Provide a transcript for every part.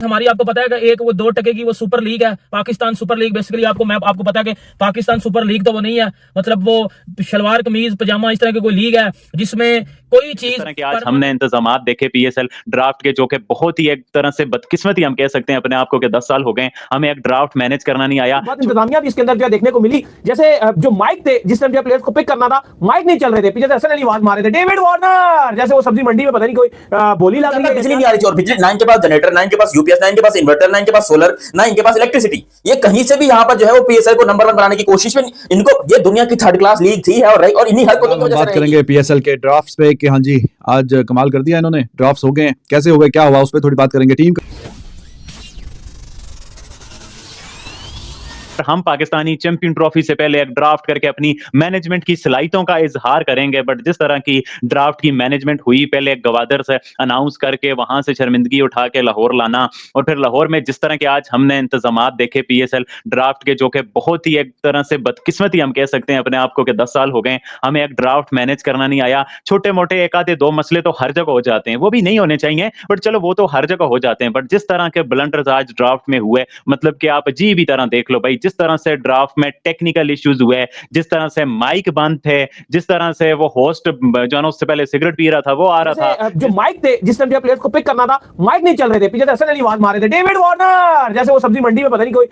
हमारी आपको पता है कि एक वो 2% की वो सुपर लीग है, पाकिस्तान सुपर लीग। बेसिकली आपको पता है कि पाकिस्तान सुपर लीग तो वो नहीं है, मतलब वो शलवार कमीज पजामा इस तरह की कोई लीग है जिसमें कोई चीज की आज हमने इंतजामात देखे पीएसएल ड्राफ्ट के, जो कि बहुत ही एक तरह से बदकिस्मती हम कह सकते हैं अपने आप को कि 10 साल हो गए हमें एक ड्राफ्ट मैनेज करना नहीं आया। इंतजामिया भी इसके अंदर जो देखने को मिली, जैसे जो माइक थे जिस टाइम प्लेयर्स को पिक करना था, माइक नहीं चल रहे थे, पीछे से हसन अली आवाज मार रहे थे, डेविड वार्नर, जैसे वो सब्जी मंडी में पता नहीं कोई बोली लग रही है। बिजली नहीं आ रही थी और बिजली 9 के पास जनरेटर, 9 के पास यूपीएस, 9 के पास इन्वर्टर, 9 के पास सोलर, 9 के पास इलेक्ट्रिसिटी। ये कहीं से भी यहाँ पर जो है वो पीएसएल को नंबर 1 बनाने की कोशिश में, इनको ये दुनिया की थर्ड क्लास लीग थी है और इन्हीं हरकतों की वजह से बात करेंगे पीएसएल के ड्राफ्ट्स पे कि हाँ जी आज कमाल कर दिया इन्होंने, ड्राफ्ट्स हो गए, कैसे हो गए, क्या हुआ, उस पर थोड़ी बात करेंगे। टीम हम पाकिस्तानी चैंपियन ट्रॉफी से पहले एक ड्राफ्ट करके अपनी मैनेजमेंट की सलाहियतों का इजहार करेंगे, बट जिस तरह की ड्राफ्ट की मैनेजमेंट हुई, पहले एक गवादर से अनाउंस करके वहां से शर्मिंदगी उठा के लाहौर लाना, और फिर लाहौर में जिस तरह के आज हमने इंतजामात देखे पीएसएल ड्राफ्ट के, जो कि बहुत ही एक तरह से बदकिस्मती हम कह सकते हैं अपने आप को कि 10 साल हो गए हमें एक ड्राफ्ट मैनेज करना नहीं आया। छोटे मोटे एक आधे 2 मसले तो हर जगह हो जाते हैं, वो भी नहीं होने चाहिए, बट चलो वो तो हर जगह हो जाते हैं, बट जिस तरह के ब्लंडर्स आज ड्राफ्ट में हुए, मतलब कि आप अजीब ही तरह देख लो भाई, जिस तरह से ड्राफ्ट में टेक्निकल इश्यूज हुए, जिस तरह से माइक बंद थे, जिस तरह से वो होस्ट जो है उससे पहले सिगरेट पी रहा था वो आ रहा था, जो माइक थे जिस टाइम प्लेयर्स को पिक करना था, माइक नहीं चल रहे थे, पीछे से हसन अली आवाज मार रहे थे, डेविड वार्नर, जैसे वो सब्जी मंडी में पता नहीं कोई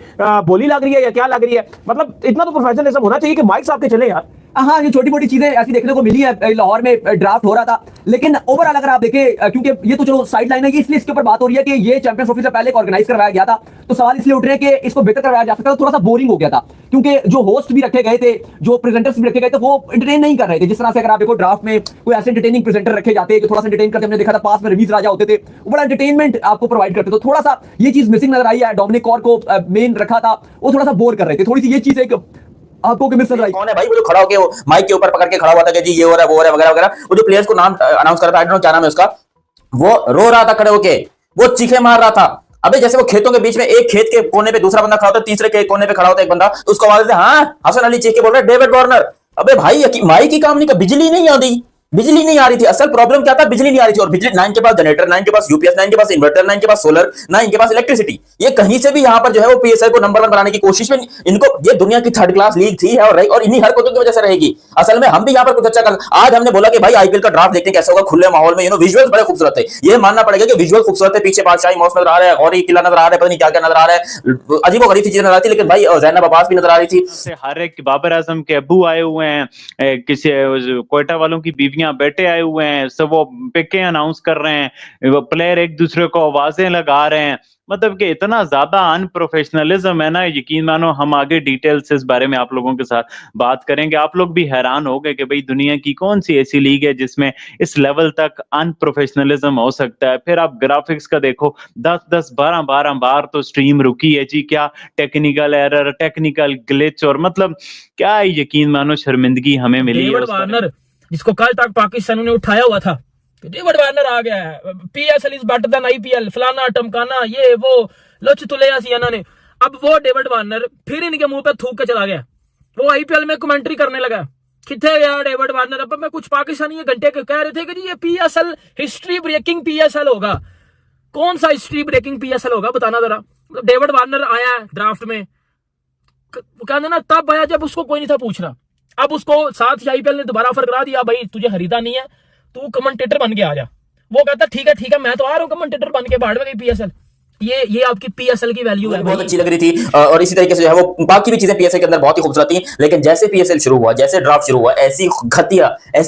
बोली लग रही है या क्या लग रही है। मतलब इतना तो प्रोफेशनलिज्म होना चाहिए कि माइक्स आपके चले यार। हाँ, ये छोटी मोटी चीजें ऐसी देखने को मिली है, लाहौर में ड्राफ्ट हो रहा था, लेकिन ओवरऑल अगर आप देखें, क्योंकि ये तो चलो साइड लाइन है, इसलिए इसके ऊपर बात हो रही है कि ये चैंपियंस ट्रॉफी से पहले ऑर्गेनाइज करवाया गया था, तो सवाल इसलिए उठ रहे हैं कि इसको बेहतर करवाया जा सकता था। थोड़ा सा बोरिंग हो गया था क्योंकि जो होस्ट भी रखे गए थे, जो प्रेजेंटर्स भी रखे गए थे, वो एंटरटेन नहीं कर रहे थे। जिस तरह से अगर आप देखो ड्राफ्ट में कोई ऐसे एंटरटेनिंग प्रेजेंटर रखे जाते जो थोड़ा सा एंटरटेन करते, हमने देखा था पास में रमीज राजा होते थे, वो बड़ा एंटरटेनमेंट आपको प्रोवाइड करते, तो थोड़ा सा ये चीज मिसिंग नजर आई है। डोमिनिक कॉर को मेन रखा था, वो थोड़ा सा बोर कर रहे थे, थोड़ी सी ये चीज एक आपको मिस रही। कौन है भाई वो जो खड़ा होके वो माइक के ऊपर पकड़ के खड़ा हुआ था कि जी ये हो रहा है वो हो रहा है वगैरह वगैरह, वो जो प्लेयर्स को नाम अनाउंस कर रहा था, आई डोंट नो क्या नाम है उसका, वो रो रहा था खड़े होके, वो चीखे मार रहा था। अबे जैसे वो खेतों के बीच में एक खेत के कोने पे दूसरा बंदा खड़ा होता है, तीसरे के कोने पे खड़ा होता है एक बंदा, तो उसको आवाज देते हाँ हसन अली चीख के बोल रहा है डेविड वार्नर। अबे भाई माइक ही काम नहीं कर, बिजली नहीं आती, बिजली नहीं आ रही थी। असल प्रॉब्लम क्या था, बिजली नहीं आ रही थी और बिजली 9 के पास जनरेटर, 9 के पास यूपीएस, 9 के पास इन्वर्टर, 9 के पास सोलर, 9 के पास इलेक्ट्रिसिटी। ये कहीं से भी यहाँ पर जो है वो पीएसएल को नंबर 1 बनाने की कोशिश में, इनको ये दुनिया की थर्ड क्लास लीग थी और इन्हीं हरकतों की वजह से रहेगी। असल में हम भी यहाँ पर कुछ अच्छा कर, आज हमने बोला कि भाई आईपीएल का ड्राफ्ट देखते कैसे होगा खुले माहौल में, विजुअल्स बड़े खूबसूरत है, ये मानना पड़ेगा कि विजुअल खूबसूरत है, पीछे बादशाही मौत नजर आ रहा है और ये किला नजर आ रहा है, पता नहीं क्या क्या नजर आ रहा है, अजीब गरीब चीजें नजर आती है, लेकिन भाई जैनब अब्बास भी नजर आ रही थी। हर एक बाबर आजम के अब्बू आए हुए हैं, किसी कोयटा वालों की बीवियां बेटे आए हुए हैं, सब वो पिकें अनाउंस कर रहे हैं, वो प्लेयर एक दूसरे को आवाजें लगा रहे हैं, मतलब कि इतना ज्यादा अनप्रोफेशनलिज्म है ना, यकीन मानो हम आगे डिटेल से इस बारे में आप लोगों के साथ बात करेंगे। आप लोग भी हैरान हो गए कि भाई दुनिया की कौन सी ऐसी लीग है जिसमें इस लेवल तक अनप्रोफेशनलिज्म हो सकता है। फिर आप ग्राफिक्स का देखो, 10-10 12 बार तो स्ट्रीम रुकी है जी, क्या टेक्निकल एरर, टेक्निकल ग्लिच, और मतलब क्या यकीन मानो शर्मिंदगी हमें मिली है। डेविड वार्नर जिसको कल तक पाकिस्तान ने उठाया हुआ था, डेविड वार्नर आ गया है, PSL is better than IPL, फलाना टमकाना, ये वो लच तुले सियाना ने। अब वो डेविड वार्नर फिर इनके मुंह पे थूक के चला गया, वो आईपीएल में कमेंट्री करने लगा। किथे गया डेविड वार्नर? अब मैं कुछ पाकिस्तानी ये घंटे कह रहे थे कि जी ये पीएसएल हिस्ट्री ब्रेकिंग पीएसएल होगा। कौन सा हिस्ट्री ब्रेकिंग पीएसएल होगा बताना जरा। डेविड वार्नर आया ड्राफ्ट में, कहते ना तब आया जब उसको कोई नहीं था पूछना। अब उसको साथ ही आईपीएल ने दोबारा ऑफर करा दिया, भाई तुझे खरीदा नहीं है, तू कमेंटेटर बन के आ जा। वो कहता ठीक है मैं तो आ रहा हूँ कमेंटेटर बन के, बाढ़ में गई पीएसएल। ये आपकी पीएसएल की वैल्यू है, बहुत अच्छी लग रही थी और इसी तरीके से जो है वो बाकी भी चीजें पीएसएल के अंदर बहुत ही खूबसूरत थी। लेकिन जैसे पीएसएल शुरू हुआ, जैसे ड्राफ्ट शुरू हुआ, ऐसी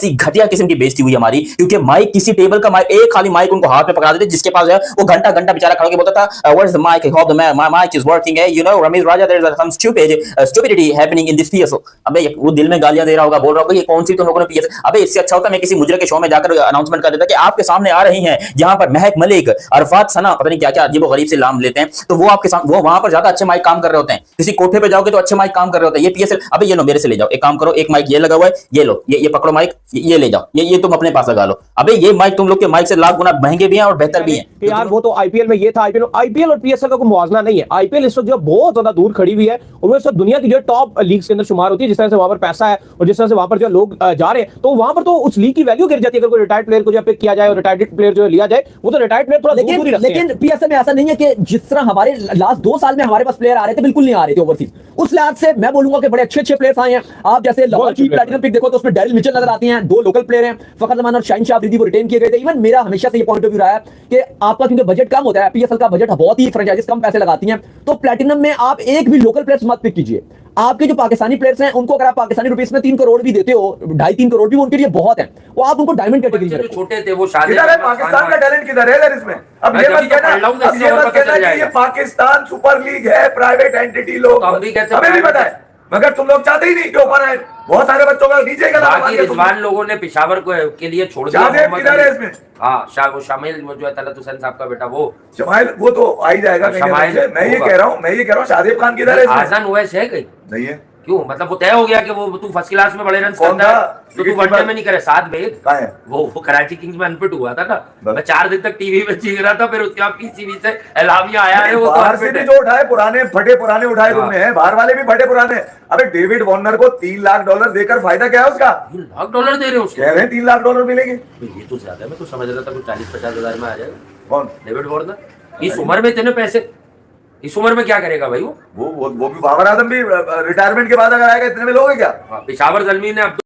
घटिया किस्म की बेइज्जती हुई हमारी, क्योंकि माइक किसी टेबल का माइक, एक खाली माइक उनको हाथ में पकड़ा देते, जिसके पास है वो घंटा बेचारा खड़ा होकर बोलता था what is the mic, how the mic is working है, you know Ramiz Raja, there is some stupidity happening in this PSL. अबे वो दिल में गालियां दे रहा होगा, बोल रहा होगा ये कौन सी तुम लोगों ने पीएसएल। अबे इससे अच्छा होता मैं किसी मुजरे के शो में जाकर अनाउंसमेंट कर देता कि आपके सामने आ रही हैं जहां पर महक मलिक, अरफात सना, पता नहीं क्या क्या अजीब गरीब से नाम लेते हैं, तो वो आपके साथ, वो वहां पर ज्यादा अच्छे माइक काम कर रहे होते हैं। किसी कोठे पे जाओगे तो अच्छे माइक काम कर रहे होते हैं। ये पीएसएल, अबे ये लो मेरे से ले जाओ, एक काम करो, एक माइक ये लगा हुआ है, ये लो, ये पकड़ो माइक, ये ले जाओ, ये तुम अपने पास लगा लो। अबे ये माइक तुम लोग के माइक से लाख गुना महंगे भी हैं और बेहतर भी हैं यार। वो तो आईपीएल में ये था, आईपीएल और पीएसएल का कोई मुआवजा नहीं है। आईपीएल इस वक्त जो बहुत ज्यादा दूर खड़ी हुई है और वो इस वक्त दुनिया की जो टॉप लीग्स के अंदर शुमार होती है। जिस तरह से वहां पर पैसा है और जिस तरह से वहां पर जो लोग जा रहे हैं, तो वहां पर तो उस लीग की वैल्यू गिर जाती है। अगर कोई रिटायर्ड प्लेयर को जो पिक किया जाए और रिटायर्ड प्लेयर जो लिया जाए, वो तो रिटायर्ड प्लेयर थोड़ा दूर ही रखते हैं। लेकिन पीएसएल में ऐसा नहीं है है कि जिस तरह हमारे लास्ट 2 साल में हमारे पास प्लेयर आ रहे थे, बिल्कुल नहीं आ रहे थे ओवरसीज। उस लिहाज से मैं बोलूंगा कि बड़े अच्छे प्लेयर्स आए हैं। आप जैसे लाहौर की प्लैटिनम पिक देखो तो उसमें डैरिल मिचेल नजर आती हैं, 2 लोकल प्लेयर हैं, फखर जमान और शाहीन शाह अफरीदी वो रिटेन किए गए थे। इवन मेरा हमेशा से ये पॉइंट ऑफ व्यू रहा है कि आपका क्योंकि बजट कम होता है, पीएसएल का बजट बहुत ही फ्रेंचाइजीज कम पैसे लगाती हैं, तो प्लैटिनम में आप एक भी लोकल प्लेयर्स मत पिक कीजिए। आपके जो पाकिस्तानी प्लेयर्स हैं उनको अगर आप पाकिस्तानी रुपीस में 3 करोड़ भी देते हो, 2.5-3 करोड़ भी उनके लिए बहुत है, वो आप उनको डायमंड कैटेगरी में जो रखो। छोटे थे वो शादी किधर है पाकिस्तान का टैलेंट, किधर है यार इसमें? अब मैं ये जब मत भी तो कहना, पढ़ रहा हूँ, अब ये इससे और मत पता कहना चल कि ये जाएगा। पाकिस्तान सुपर लीग है, प्राइवेट एंटिटी लोग, तो हम भी कहते हैं हमें भी private पता है, मगर तुम लोग चाहते ही नहीं कि ऊपर आए। बहुत सारे बच्चों का नीचे का बाकी रिजवान लोगों ने पेशावर को के लिए छोड़ दिया। शाहजेब मोहम्मद किधर है अली। इसमें? हाँ, वो शामिल वो जो है तलत हुसैन साहब का बेटा, वो शमाइल वो तो आ ही जाएगा कहीं ना शमाइल कहीं से। मैं ये होगा। कह रहा हूँ शाहजेब खान किधर है इसमें? आसान ओवैस है कहीं? नहीं है। क्यों? मतलब वो तय हो गया कि वो तू फर्स्ट क्लास में बड़े रन कौन करता है, था? तो तू वनडे में नहीं करे। 7 बेग कहाँ है? वो कराची किंग्स में अनफिट हुआ था ना, बस। मैं 4 दिन तक टीवी में चीख रहा था, फिर उसके बाद पीसीबी से एलामिया आया है वो तो बाहर से unfit भी है। जो उठाए पुराने फटे पुराने उठाए हाँ। तुमने हैं, बाहर वाले भी फटे पुराने। अबे डेविड वार्नर को $3 लाख देकर फायदा क्या है उसका? $1 लाख दे रहे हो उसको? कह रहे हैं $3 लाख मिलेंगे। तो ये तो ज्यादा है, मैं तो समझ रहा था कुछ 40-50 हजार में आ जाएगा। कौन? डेविड वार्नर इस उम्र में इतने पैसे, इस उम्र में क्या करेगा भाई वो? वो भी बाबर आजम भी रिटायरमेंट के बाद अगर आएगा इतने में लोगे क्या? पेशावर जलमी ने अब